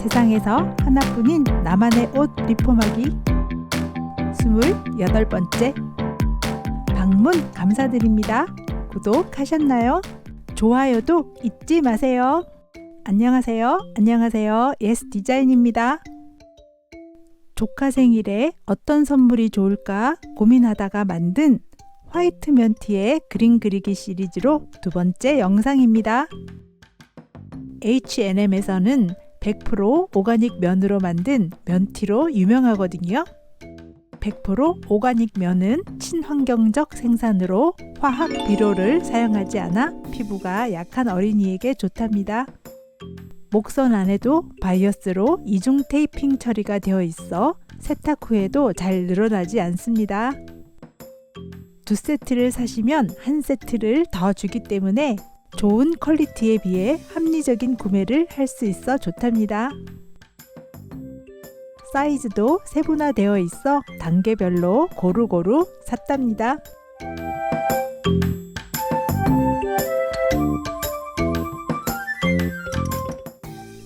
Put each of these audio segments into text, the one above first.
세상에서 하나뿐인 나만의 옷 리폼하기 28번째. 방문 감사드립니다. 구독하셨나요? 좋아요도 잊지 마세요. 안녕하세요. 예스 디자인입니다. 조카 생일에 어떤 선물이 좋을까 고민하다가 만든 화이트 면티의 그림 그리기 시리즈로 두 번째 영상입니다. H&M에서는 100% 오가닉 면으로 만든 면티로 유명하거든요. 100% 오가닉 면은 친환경적 생산으로 화학 비료를 사용하지 않아 피부가 약한 어린이에게 좋답니다. 목선 안에도 바이어스로 이중 테이핑 처리가 되어 있어 세탁 후에도 잘 늘어나지 않습니다. 두 세트를 사시면 한 세트를 더 주기 때문에 좋은 퀄리티에 비해 합리적인 구매를 할 수 있어 좋답니다. 사이즈도 세분화되어 있어 단계별로 고루고루 샀답니다.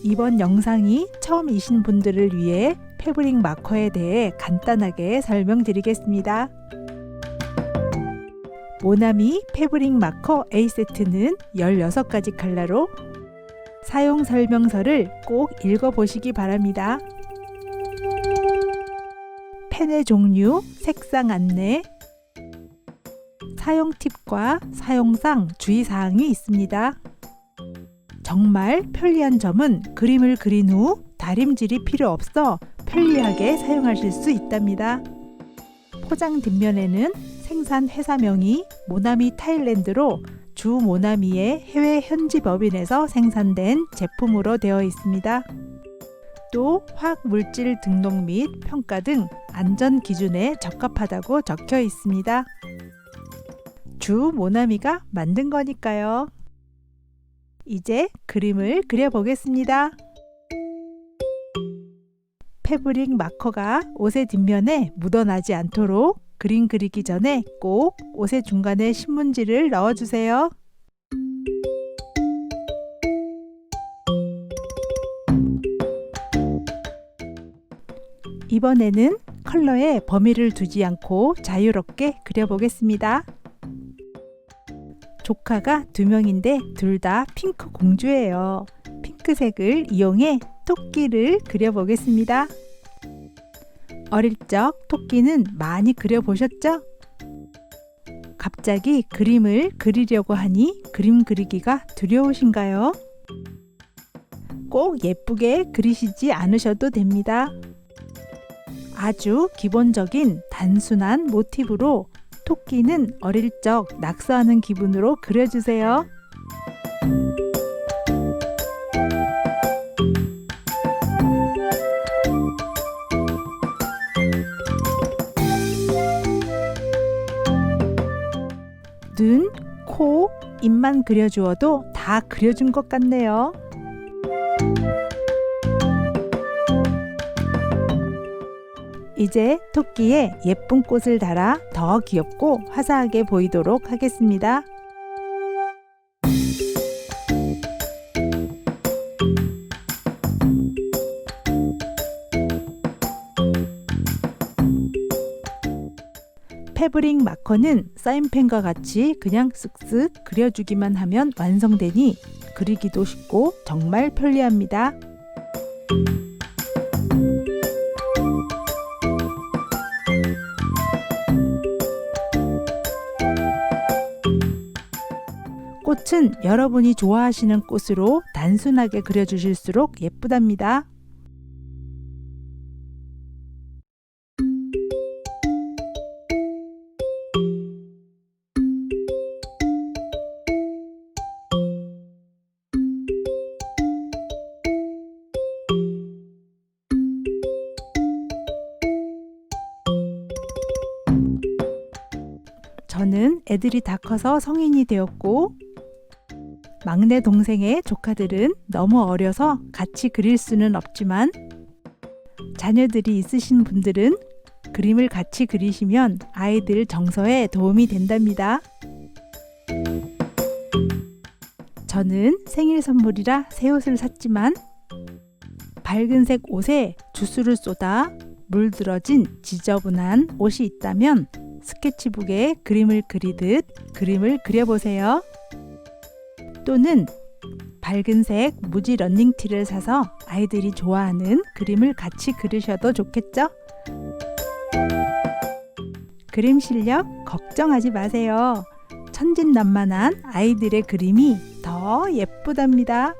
이번 영상이 처음이신 분들을 위해 패브릭 마커에 대해 간단하게 설명드리겠습니다. 모나미 패브릭 마커 A세트는 16가지 컬러로 사용 설명서를 꼭 읽어보시기 바랍니다. 펜의 종류, 색상 안내, 사용 팁과 사용상 주의사항이 있습니다. 정말 편리한 점은 그림을 그린 후 다림질이 필요 없어 편리하게 사용하실 수 있답니다. 포장 뒷면에는 생산 회사명이 모나미 타일랜드로 주 모나미의 해외 현지 법인에서 생산된 제품으로 되어 있습니다. 또 화학 물질 등록 및 평가 등 안전 기준에 적합하다고 적혀 있습니다. 주 모나미가 만든 거니까요. 이제 그림을 그려보겠습니다. 패브릭 마커가 옷의 뒷면에 묻어나지 않도록 그림 그리기 전에 꼭 옷의 중간에 신문지를 넣어주세요. 이번에는 컬러에 범위를 두지 않고 자유롭게 그려보겠습니다. 조카가 2명인데 둘 다 핑크 공주예요. 핑크색을 이용해 토끼를 그려보겠습니다. 어릴 적 토끼는 많이 그려보셨죠? 갑자기 그림을 그리려고 하니 그림 그리기가 두려우신가요? 꼭 예쁘게 그리시지 않으셔도 됩니다. 아주 기본적인 단순한 모티브로 토끼는 어릴 적 낙서하는 기분으로 그려주세요. 눈, 코, 입만 그려주어도 다 그려준 것 같네요. 이제 토끼에 예쁜 꽃을 달아 더 귀엽고 화사하게 보이도록 하겠습니다. 패브릭 마커는 사인펜과 같이 그냥 쓱쓱 그려주기만 하면 완성되니 그리기도 쉽고 정말 편리합니다. 꽃은 여러분이 좋아하시는 꽃으로 단순하게 그려주실수록 예쁘답니다. 저는 애들이 다 커서 성인이 되었고 막내 동생의 조카들은 너무 어려서 같이 그릴 수는 없지만 자녀들이 있으신 분들은 그림을 같이 그리시면 아이들 정서에 도움이 된답니다. 저는 생일 선물이라 새 옷을 샀지만 밝은색 옷에 주스를 쏟아 물들어진 지저분한 옷이 있다면 스케치북에 그림을 그리듯 그림을 그려보세요. 또는 밝은색 무지 러닝티를 사서 아이들이 좋아하는 그림을 같이 그리셔도 좋겠죠? 그림 실력 걱정하지 마세요. 천진난만한 아이들의 그림이 더 예쁘답니다.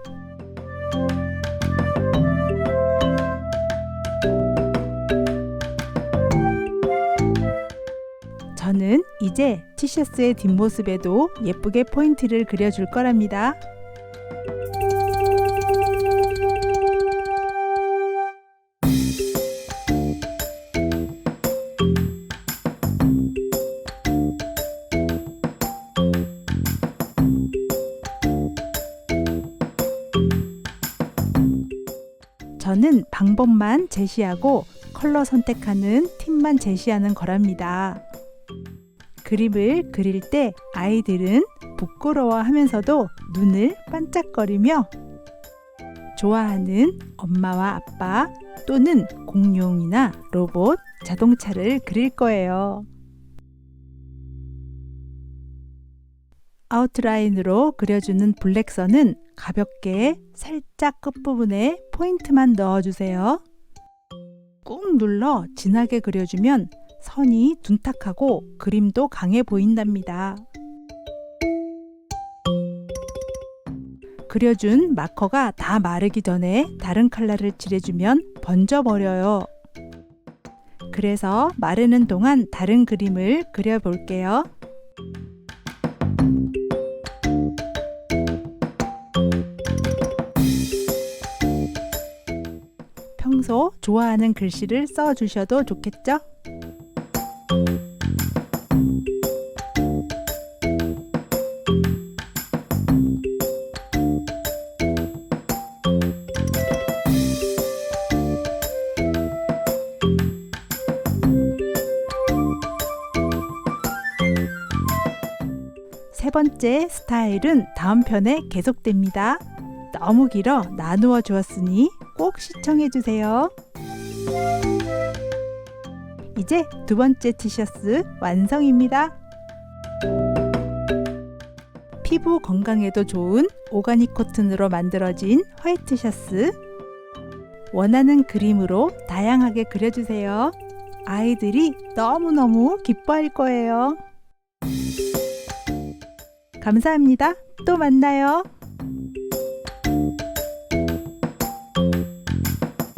저는 이제 티셔츠의 뒷모습에도 예쁘게 포인트를 그려줄 거랍니다. 저는 방법만 제시하고 컬러 선택하는 팁만 제시하는 거랍니다. 그림을 그릴 때 아이들은 부끄러워하면서도 눈을 반짝거리며 좋아하는 엄마와 아빠 또는 공룡이나 로봇, 자동차를 그릴 거예요. 아웃라인으로 그려주는 블랙선은 가볍게 살짝 끝부분에 포인트만 넣어주세요. 꾹 눌러 진하게 그려주면 선이 둔탁하고 그림도 강해 보인답니다. 그려준 마커가 다 마르기 전에 다른 컬러를 칠해주면 번져버려요. 그래서 마르는 동안 다른 그림을 그려볼게요. 평소 좋아하는 글씨를 써주셔도 좋겠죠? 세 번째 스타일은 다음 편에 계속됩니다. 너무 길어 나누어 주었으니 꼭 시청해 주세요. 이제 두 번째 티셔츠 완성입니다. 피부 건강에도 좋은 오가닉 코튼으로 만들어진 화이트 셔츠. 원하는 그림으로 다양하게 그려주세요. 아이들이 너무너무 기뻐할 거예요. 감사합니다. 또 만나요.